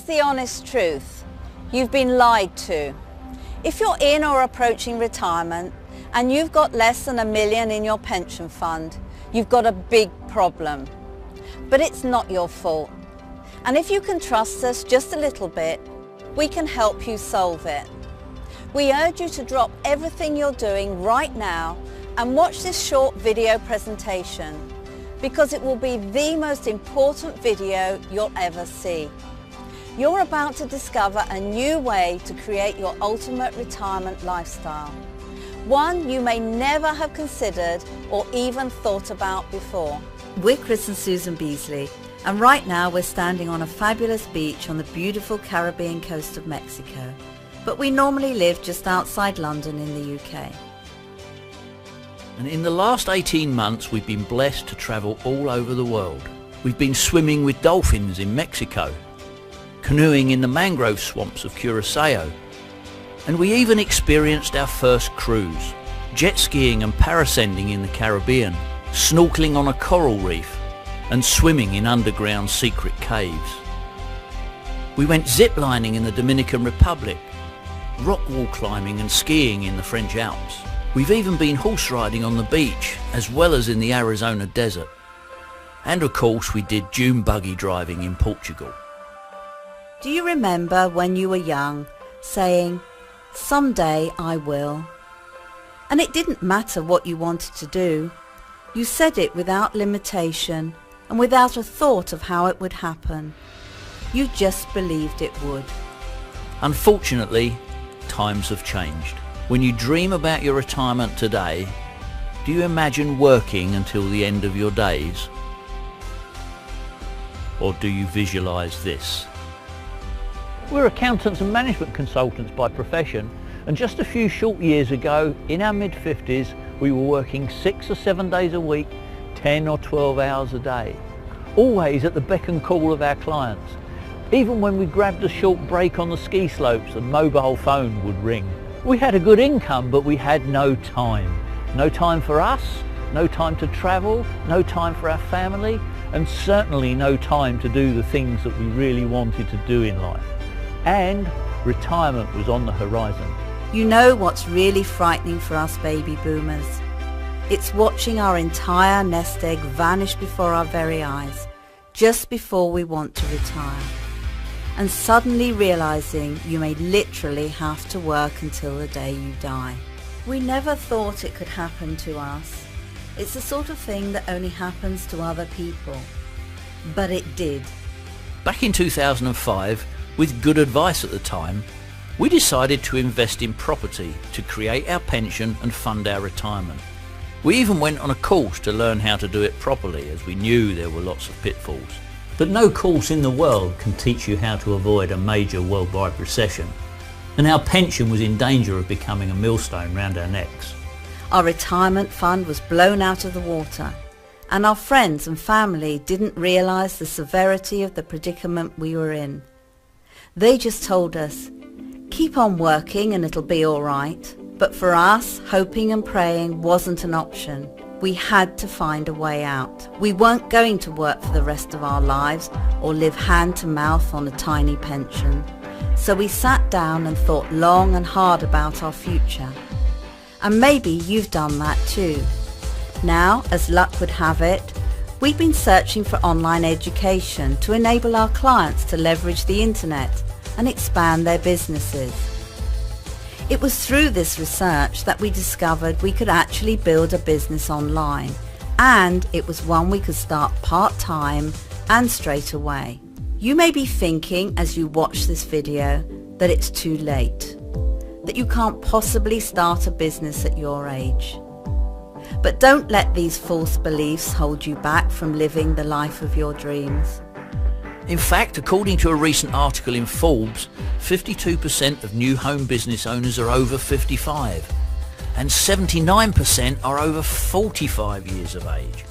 Here's the honest truth. You've been lied to. If you're in or approaching retirement and you've got less than $1 million in your pension fund, you've got a big problem. But it's not your fault. And if you can trust us just a little bit, we can help you solve it. We urge you to drop everything you're doing right now and watch this short video presentation, because it will be the most important video you'll ever see. You're about to discover a new way to create your ultimate retirement lifestyle. One you may never have considered or even thought about before. We're Chris and Susan Beasley, and right now we're standing on a fabulous beach on the beautiful Caribbean coast of Mexico. But we normally live just outside London in the UK. And in the last 18 months we've been blessed to travel all over the world. We've been swimming with dolphins in Mexico, canoeing in the mangrove swamps of Curaçao, and we even experienced our first cruise, jet skiing and parasailing in the Caribbean, snorkeling on a coral reef and swimming in underground secret caves. We went ziplining in the Dominican Republic, rock wall climbing and skiing in the French Alps. We've even been horse riding on the beach as well as in the Arizona desert. And of course we did dune buggy driving in Portugal. Do you remember when you were young saying, "Someday I will"? And it didn't matter what you wanted to do. You said it without limitation and without a thought of how it would happen. You just believed it would. Unfortunately, times have changed. When you dream about your retirement today, do you imagine working until the end of your days? Or do you visualize this? We're accountants and management consultants by profession, and just a few short years ago, in our mid-50s, we were working 6 or 7 days a week, 10 or 12 hours a day, always at the beck and call of our clients. Even when we grabbed a short break on the ski slopes, the mobile phone would ring. We had a good income, but we had no time. No time for us, no time to travel, no time for our family, and certainly no time to do the things that we really wanted to do in life. And retirement was on the horizon. You know what's really frightening for us baby boomers? It's watching our entire nest egg vanish before our very eyes, just before we want to retire. And suddenly realizing you may literally have to work until the day you die. We never thought it could happen to us. It's the sort of thing that only happens to other people. But it did. Back in 2005, with good advice at the time, we decided to invest in property to create our pension and fund our retirement. We even went on a course to learn how to do it properly, as we knew there were lots of pitfalls. But no course in the world can teach you how to avoid a major worldwide recession, and our pension was in danger of becoming a millstone round our necks. Our retirement fund was blown out of the water, and our friends and family didn't realise the severity of the predicament we were in. They just told us, "Keep on working and it'll be all right." But for us, hoping and praying wasn't an option. We had to find a way out. We weren't going to work for the rest of our lives or live hand to mouth on a tiny pension. So we sat down and thought long and hard about our future. And maybe you've done that too. Now, as luck would have it, we've been searching for online education to enable our clients to leverage the internet and expand their businesses. It was through this research that we discovered we could actually build a business online, and it was one we could start part-time and straight away. You may be thinking as you watch this video that it's too late, that you can't possibly start a business at your age. But don't let these false beliefs hold you back from living the life of your dreams. In fact, according to a recent article in Forbes, 52% of new home business owners are over 55, and 79% are over 45 years of age.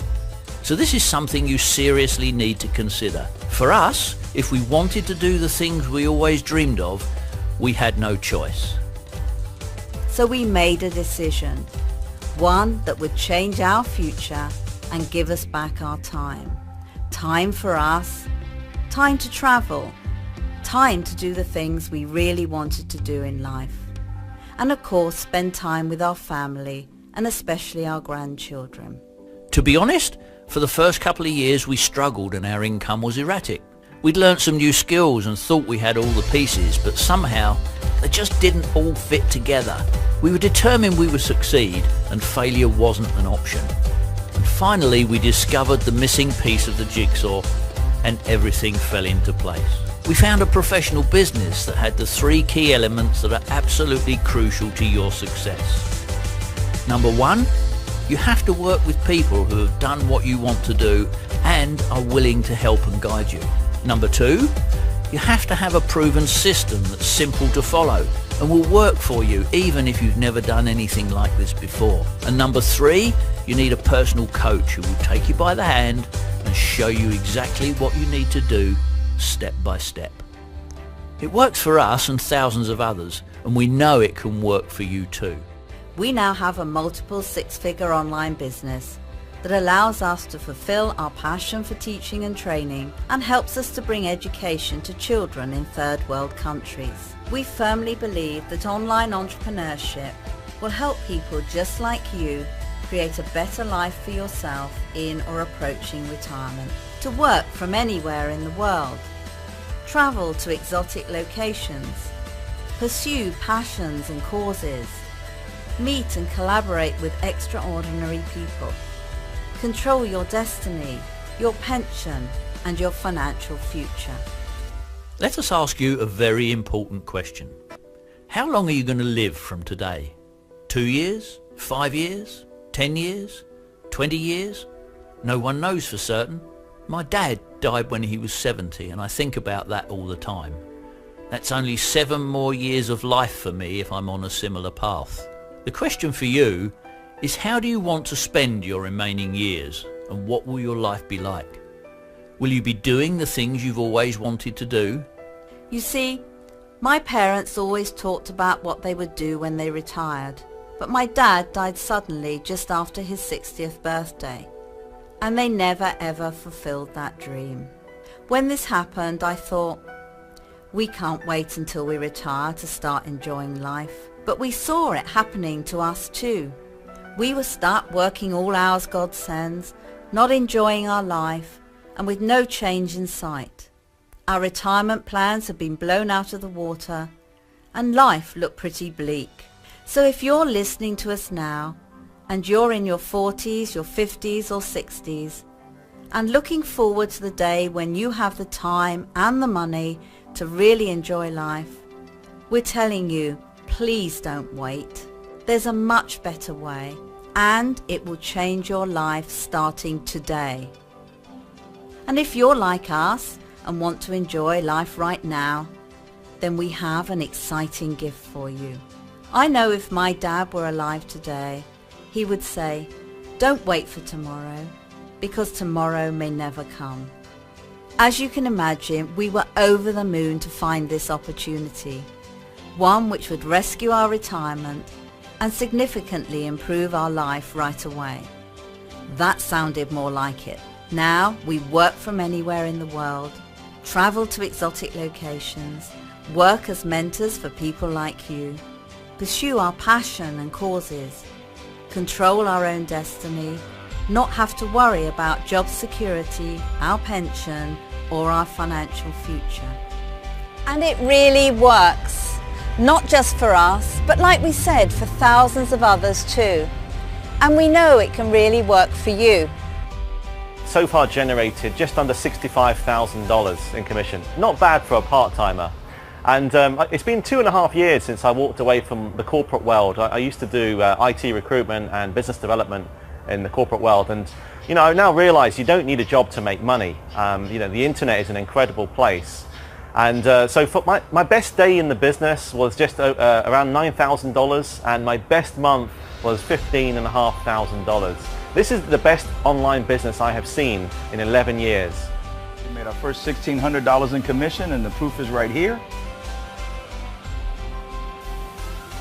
So this is something you seriously need to consider. For us, if we wanted to do the things we always dreamed of, we had no choice. So we made a decision, one that would change our future and give us back our time. Time for us, time to travel, time to do the things we really wanted to do in life. And of course, spend time with our family and especially our grandchildren. To be honest, for the first couple of years we struggled and our income was erratic. We'd learnt some new skills and thought we had all the pieces, but somehow they just didn't all fit together. We were determined we would succeed and failure wasn't an option. And finally we discovered the missing piece of the jigsaw and everything fell into place. We found a professional business that had the 3 key elements that are absolutely crucial to your success. Number 1, you have to work with people who have done what you want to do and are willing to help and guide you. Number 2, you have to have a proven system that's simple to follow and will work for you even if you've never done anything like this before. And number 3, you need a personal coach who will take you by the hand and show you exactly what you need to do step by step. It works for us and thousands of others, and we know it can work for you too. We now have a multiple 6-figure online business that allows us to fulfill our passion for teaching and training and helps us to bring education to children in third world countries. We firmly believe that online entrepreneurship will help people just like you create a better life for yourself in or approaching retirement. To work from anywhere in the world, travel to exotic locations, pursue passions and causes, meet and collaborate with extraordinary people, control your destiny, your pension and your financial future. Let us ask you a very important question. How long are you going to live from today? 2 years? 5 years? 10 years? 20 years? No one knows for certain. My dad died when he was 70 and I think about that all the time. That's only 7 more years of life for me if I'm on a similar path. The question for you is, how do you want to spend your remaining years and what will your life be like? Will you be doing the things you've always wanted to do? You see, my parents always talked about what they would do when they retired, but my dad died suddenly just after his 60th birthday, and they never ever fulfilled that dream. When this happened, I thought, we can't wait until we retire to start enjoying life. But we saw it happening to us too. We were stuck working all hours God sends, not enjoying our life, and with no change in sight. Our retirement plans had been blown out of the water, and life looked pretty bleak. So if you're listening to us now, and you're in your 40s, your 50s or 60s, and looking forward to the day when you have the time and the money to really enjoy life, we're telling you, please don't wait. There's a much better way, and it will change your life starting today. And if you're like us and want to enjoy life right now, then we have an exciting gift for you. I know if my dad were alive today, he would say, don't wait for tomorrow, because tomorrow may never come. As you can imagine, we were over the moon to find this opportunity, one which would rescue our retirement and significantly improve our life right away. That sounded more like it. Now we work from anywhere in the world, travel to exotic locations, work as mentors for people like you, pursue our passion and causes, control our own destiny, not have to worry about job security, our pension, or our financial future. And it really works. Not just for us, but like we said, for thousands of others too. And we know it can really work for you. So far generated just under $65,000 in commission. Not bad for a part-timer. And it's been 2.5 years since I walked away from the corporate world. I used to do IT recruitment and business development in the corporate world, and I now realize you don't need a job to make money. The internet is an incredible place. And so for my best day in the business was just around $9,000, and my best month was $15,500. This is the best online business I have seen in 11 years. We made our first $1,600 in commission, and the proof is right here.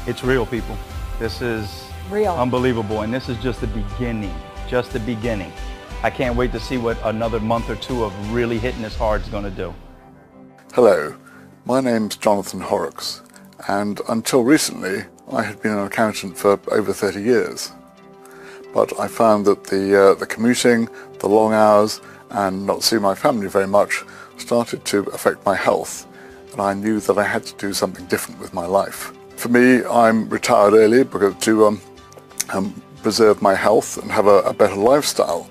It's real, people. This is real, unbelievable, and this is just the beginning, just the beginning. I can't wait to see what another month or two of really hitting this hard is going to do. Hello, My name's Jonathan Horrocks, and until recently I had been an accountant for over 30 years. But I found that the commuting, the long hours, and not seeing my family very much started to affect my health, and I knew that I had to do something different with my life. For me, I'm retired early because to preserve my health and have a better lifestyle.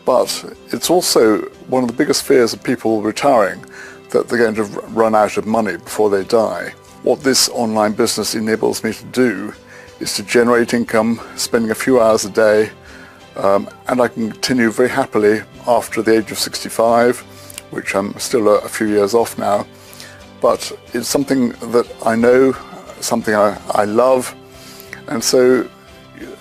But it's also one of the biggest fears of people retiring, that they're going to run out of money before they die. What this online business enables me to do is to generate income, spending a few hours a day, and I can continue very happily after the age of 65, which I'm still a few years off now. But it's something that I know, something I love, and so,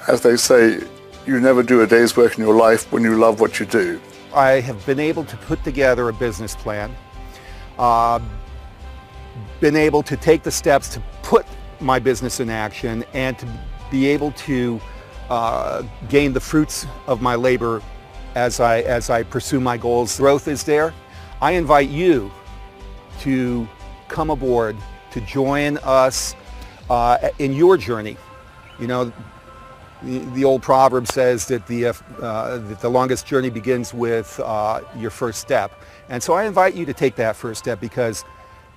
as they say, you never do a day's work in your life when you love what you do. I have been able to put together a business plan, been able to take the steps to put my business in action and to be able to gain the fruits of my labor as I pursue my goals. Growth is there. I invite you to come aboard, to join us in your journey. You know, the old proverb says that the longest journey begins with your first step. And so I invite you to take that first step, because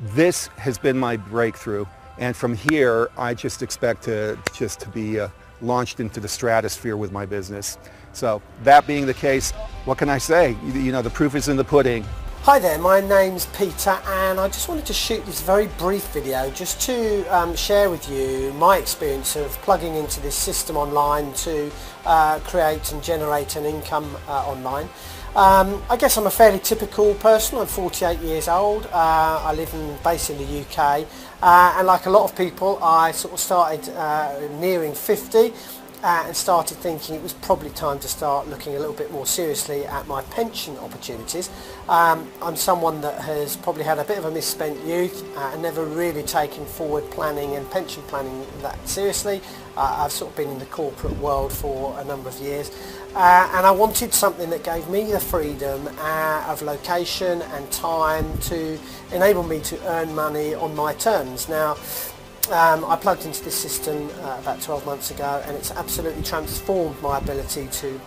this has been my breakthrough. And from here, I just expect to be launched into the stratosphere with my business. So that being the case, what can I say? You know, the proof is in the pudding. Hi there, my name's Peter, and I just wanted to shoot this very brief video just to share with you my experience of plugging into this system online to create and generate an income online. I guess I'm a fairly typical person. I'm 48 years old. I live based in the UK, and like a lot of people, I sort of started nearing 50 and started thinking it was probably time to start looking a little bit more seriously at my pension opportunities. I'm someone that has probably had a bit of a misspent youth and never really taken forward planning and pension planning that seriously. I've sort of been in the corporate world for a number of years, and I wanted something that gave me the freedom of location and time to enable me to earn money on my terms. Now, I plugged into this system about 12 months ago, and it's absolutely transformed my ability to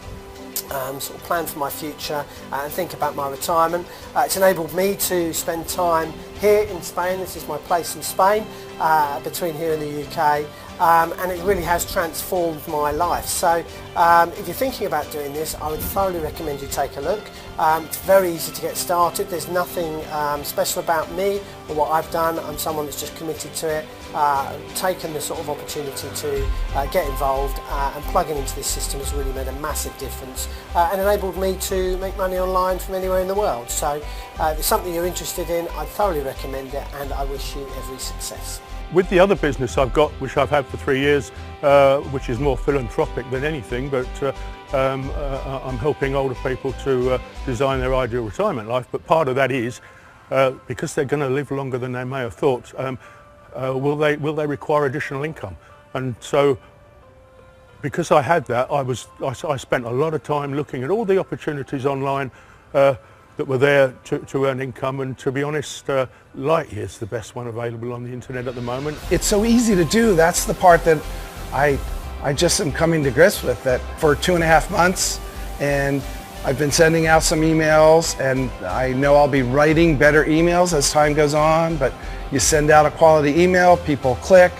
sort of plan for my future and think about my retirement. It's enabled me to spend time here in Spain. This is my place in Spain, between here and the UK, and it really has transformed my life. So if you're thinking about doing this, I would thoroughly recommend you take a look. It's very easy to get started. There's nothing special about me or what I've done. I'm someone that's just committed to it, taken the sort of opportunity to get involved, and plugging into this system has really made a massive difference and enabled me to make money online from anywhere in the world. So if it's something you're interested in, I'd thoroughly recommend it, and I wish you every success. With the other business I've got, which I've had for 3 years, which is more philanthropic than anything, but I'm helping older people to design their ideal retirement life. But part of that is, because they're going to live longer than they may have thought, will they require additional income? And so, because I had that, I spent a lot of time looking at all the opportunities online that were there to earn income, and to be honest, Lightyear's the best one available on the internet at the moment. It's so easy to do. That's the part that I just am coming to grips with, that for 2.5 months, and I've been sending out some emails, and I know I'll be writing better emails as time goes on, but you send out a quality email, people click,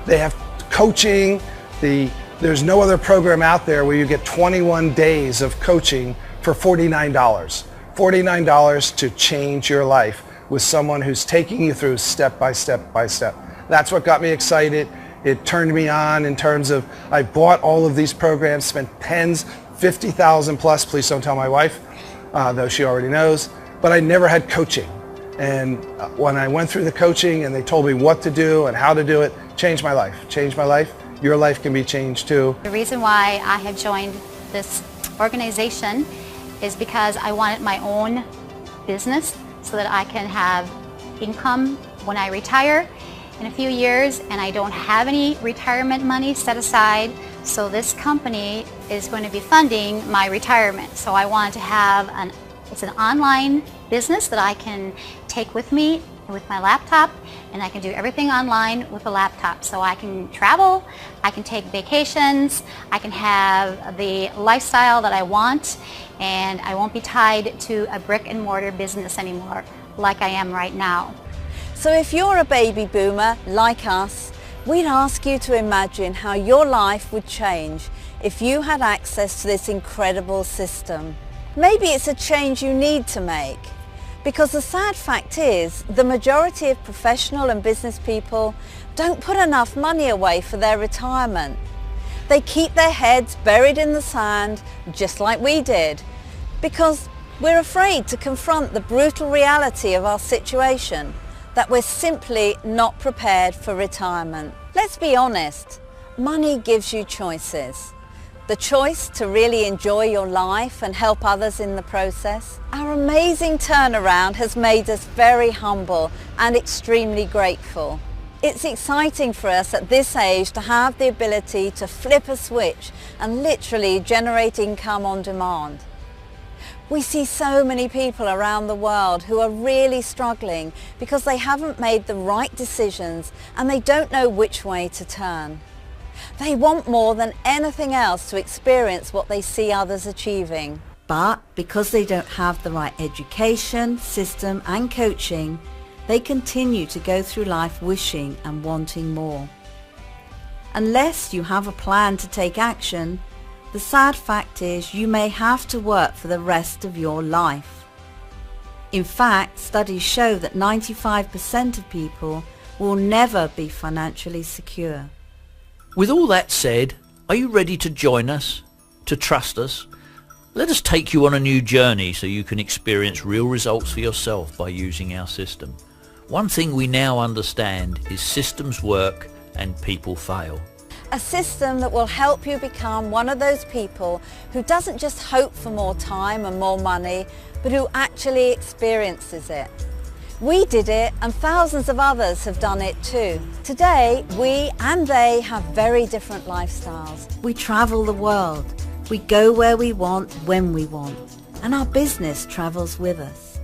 they have coaching. There's no other program out there where you get 21 days of coaching for $49. $49 to change your life with someone who's taking you through step by step by step. That's what got me excited. It turned me on in terms of, I bought all of these programs, spent tens, 50,000 plus, please don't tell my wife, though she already knows, but I never had coaching. And when I went through the coaching and they told me what to do and how to do it, changed my life, changed my life. Your life can be changed too. The reason why I have joined this organization is because I wanted my own business so that I can have income when I retire in a few years, and I don't have any retirement money set aside, so this company is going to be funding my retirement. So I wanted to have it's an online business that I can take with me with my laptop, and I can do everything online with a laptop. So I can travel, I can take vacations, I can have the lifestyle that I want, and I won't be tied to a brick and mortar business anymore like I am right now. So if you're a baby boomer like us, we'd ask you to imagine how your life would change if you had access to this incredible system. Maybe it's a change you need to make, because the sad fact is the majority of professional and business people don't put enough money away for their retirement. They keep their heads buried in the sand just like we did, because we're afraid to confront the brutal reality of our situation, that we're simply not prepared for retirement. Let's be honest, money gives you choices. The choice to really enjoy your life and help others in the process. Our amazing turnaround has made us very humble and extremely grateful. It's exciting for us at this age to have the ability to flip a switch and literally generate income on demand. We see so many people around the world who are really struggling because they haven't made the right decisions and they don't know which way to turn. They want more than anything else to experience what they see others achieving. But because they don't have the right education, system and coaching, they continue to go through life wishing and wanting more. Unless you have a plan to take action, the sad fact is you may have to work for the rest of your life. In fact, studies show that 95% of people will never be financially secure. With all that said, are you ready to join us, to trust us? Let us take you on a new journey so you can experience real results for yourself by using our system. One thing we now understand is systems work and people fail. A system that will help you become one of those people who doesn't just hope for more time and more money, but who actually experiences it. We did it, and thousands of others have done it too. Today, we and they have very different lifestyles. We travel the world. We go where we want, when we want, and our business travels with us.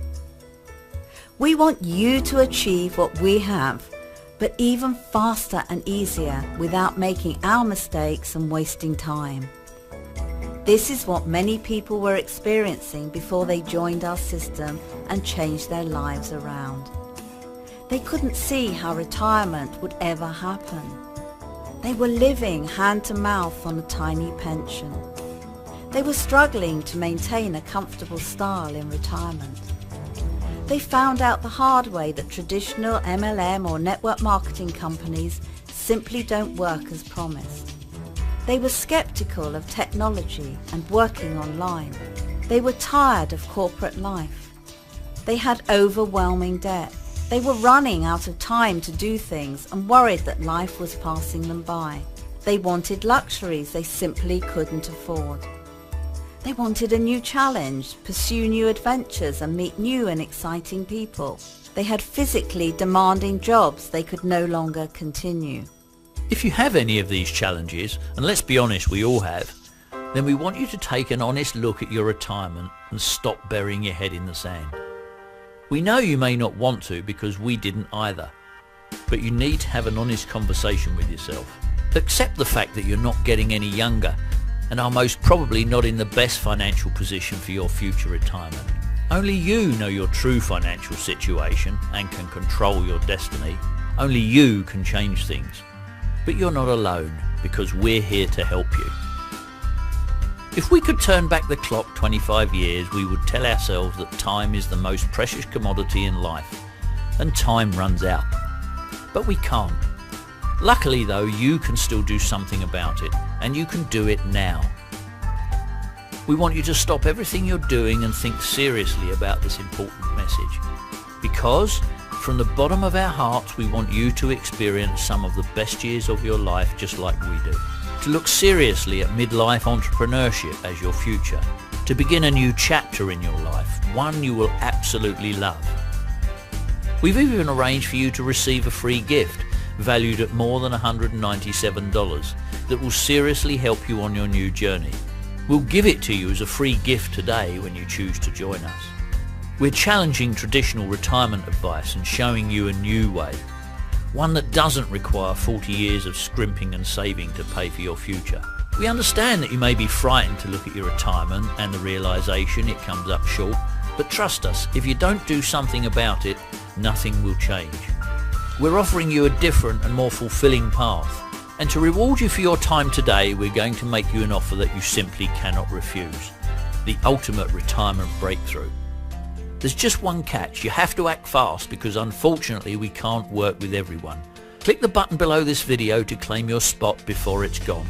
We want you to achieve what we have, but even faster and easier without making our mistakes and wasting time. This is what many people were experiencing before they joined our system and changed their lives around. They couldn't see how retirement would ever happen. They were living hand to mouth on a tiny pension. They were struggling to maintain a comfortable style in retirement. They found out the hard way that traditional MLM or network marketing companies simply don't work as promised. They were skeptical of technology and working online. They were tired of corporate life. They had overwhelming debt. They were running out of time to do things and worried that life was passing them by. They wanted luxuries they simply couldn't afford. They wanted a new challenge, pursue new adventures and meet new and exciting people. They had physically demanding jobs they could no longer continue. If you have any of these challenges, and let's be honest, we all have, then we want you to take an honest look at your retirement and stop burying your head in the sand. We know you may not want to because we didn't either, but you need to have an honest conversation with yourself. Accept the fact that you're not getting any younger and are most probably not in the best financial position for your future retirement. Only you know your true financial situation and can control your destiny. Only you can change things. But you're not alone, because we're here to help you. If we could turn back the clock 25 years, we would tell ourselves that time is the most precious commodity in life, and time runs out. But we can't. Luckily though, you can still do something about it, and you can do it now. We want you to stop everything you're doing and think seriously about this important message. Because from the bottom of our hearts, we want you to experience some of the best years of your life just like we do. To look seriously at midlife entrepreneurship as your future. To begin a new chapter in your life, one you will absolutely love. We've even arranged for you to receive a free gift valued at more than $197 that will seriously help you on your new journey. We'll give it to you as a free gift today when you choose to join us. We're challenging traditional retirement advice and showing you a new way, one that doesn't require 40 years of scrimping and saving to pay for your future. We understand that you may be frightened to look at your retirement and the realisation it comes up short, but trust us, if you don't do something about it, nothing will change. We're offering you a different and more fulfilling path, and to reward you for your time today, we're going to make you an offer that you simply cannot refuse. The ultimate retirement breakthrough. There's just one catch. You have to act fast because unfortunately we can't work with everyone. Click the button below this video to claim your spot before it's gone.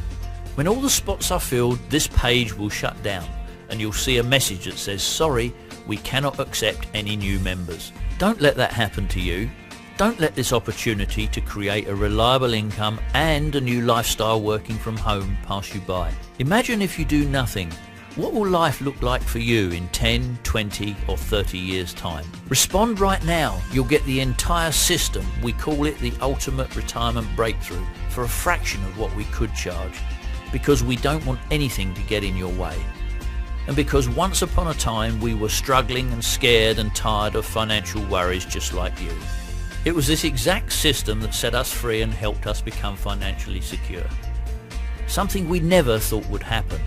When all the spots are filled, this page will shut down and you'll see a message that says, sorry, we cannot accept any new members. Don't let that happen to you. Don't let this opportunity to create a reliable income and a new lifestyle working from home pass you by. Imagine if you do nothing. What will life look like for you in 10, 20 or 30 years time? Respond right now. You'll get the entire system. We call it the ultimate retirement breakthrough for a fraction of what we could charge, because we don't want anything to get in your way. And because once upon a time we were struggling and scared and tired of financial worries just like you. It was this exact system that set us free and helped us become financially secure. Something we never thought would happen.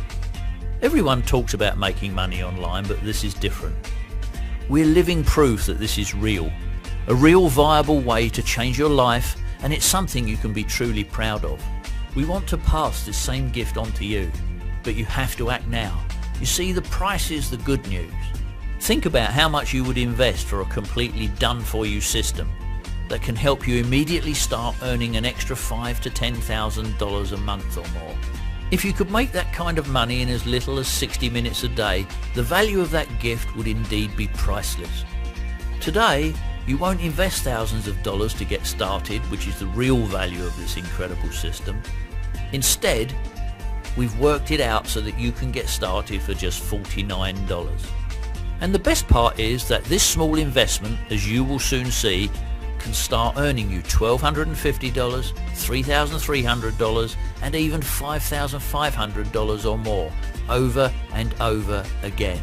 Everyone talks about making money online, but this is different. We're living proof that this is real, a real viable way to change your life, and it's something you can be truly proud of. We want to pass this same gift on to you, but you have to act now. You see, the price is the good news. Think about how much you would invest for a completely done-for-you system that can help you immediately start earning an extra $5,000 to $10,000 a month or more. If you could make that kind of money in as little as 60 minutes a day, the value of that gift would indeed be priceless. Today, you won't invest thousands of dollars to get started, which is the real value of this incredible system. Instead, we've worked it out so that you can get started for just $49. And the best part is that this small investment, as you will soon see, can start earning you $1,250, $3,300 and even $5,500 or more over and over again.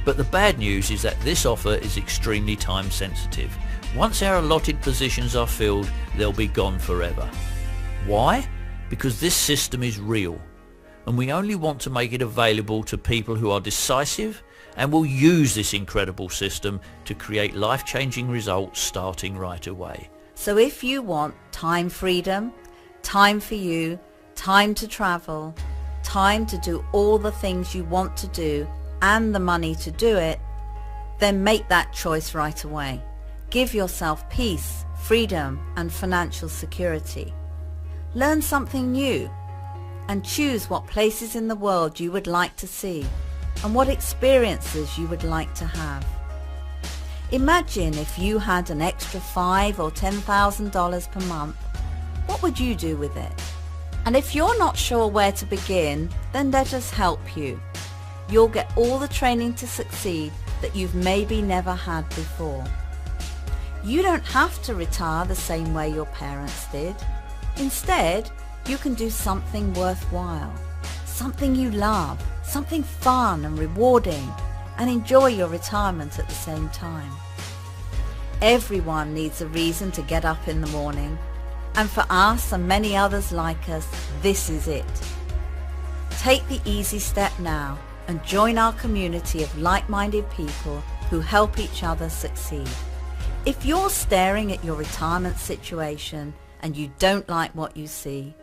But the bad news is that this offer is extremely time sensitive. Once our allotted positions are filled, they'll be gone forever. Why? Because this system is real and we only want to make it available to people who are decisive and will use this incredible system to create life-changing results starting right away. So if you want time freedom, time for you, time to travel, time to do all the things you want to do and the money to do it, then make that choice right away. Give yourself peace, freedom and financial security. Learn something new and choose what places in the world you would like to see and what experiences you would like to have. Imagine if you had an extra $5,000 or $10,000 per month. What would you do with it? And if you're not sure where to begin, then let us help you. You'll get all the training to succeed that you've maybe never had before. You don't have to retire the same way your parents did. Instead, you can do something worthwhile, something you love, something fun and rewarding, and enjoy your retirement at the same time. Everyone needs a reason to get up in the morning, and for us and many others like us, this is it. Take the easy step now and join our community of like-minded people who help each other succeed. If you're staring at your retirement situation and you don't like what you see,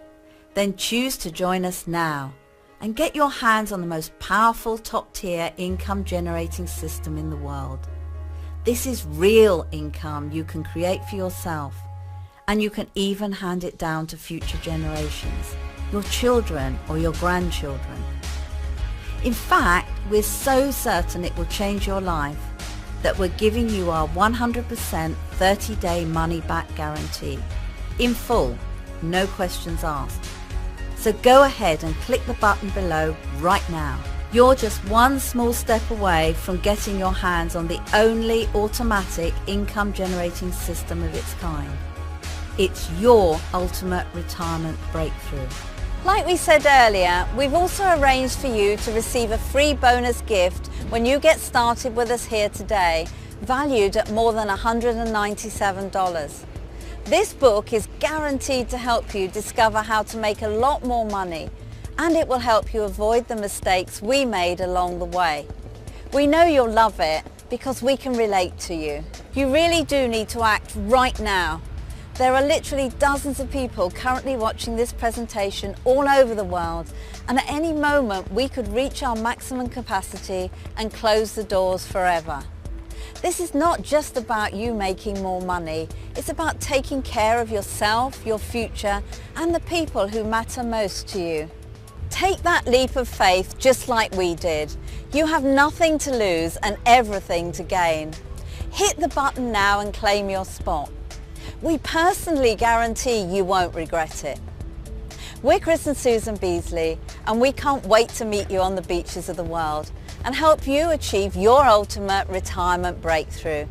then choose to join us now and get your hands on the most powerful top-tier income-generating system in the world. This is real income you can create for yourself, and you can even hand it down to future generations, your children or your grandchildren. In fact, we're so certain it will change your life that we're giving you our 100% 30-day money-back guarantee, in full, no questions asked. So go ahead and click the button below right now. You're just one small step away from getting your hands on the only automatic income generating system of its kind. It's your ultimate retirement breakthrough. Like we said earlier, we've also arranged for you to receive a free bonus gift when you get started with us here today. valued at more than $197. This book is guaranteed to help you discover how to make a lot more money, and it will help you avoid the mistakes we made along the way. We know you'll love it because we can relate to you. You really do need to act right now. There are literally dozens of people currently watching this presentation all over the world, and at any moment we could reach our maximum capacity and close the doors forever. This is not just about you making more money, it's about taking care of yourself, your future, and the people who matter most to you. Take that leap of faith just like we did. You have nothing to lose and everything to gain. Hit the button now and claim your spot. We personally guarantee you won't regret it. We're Chris and Susan Beasley, and we can't wait to meet you on the beaches of the world and help you achieve your ultimate retirement breakthrough.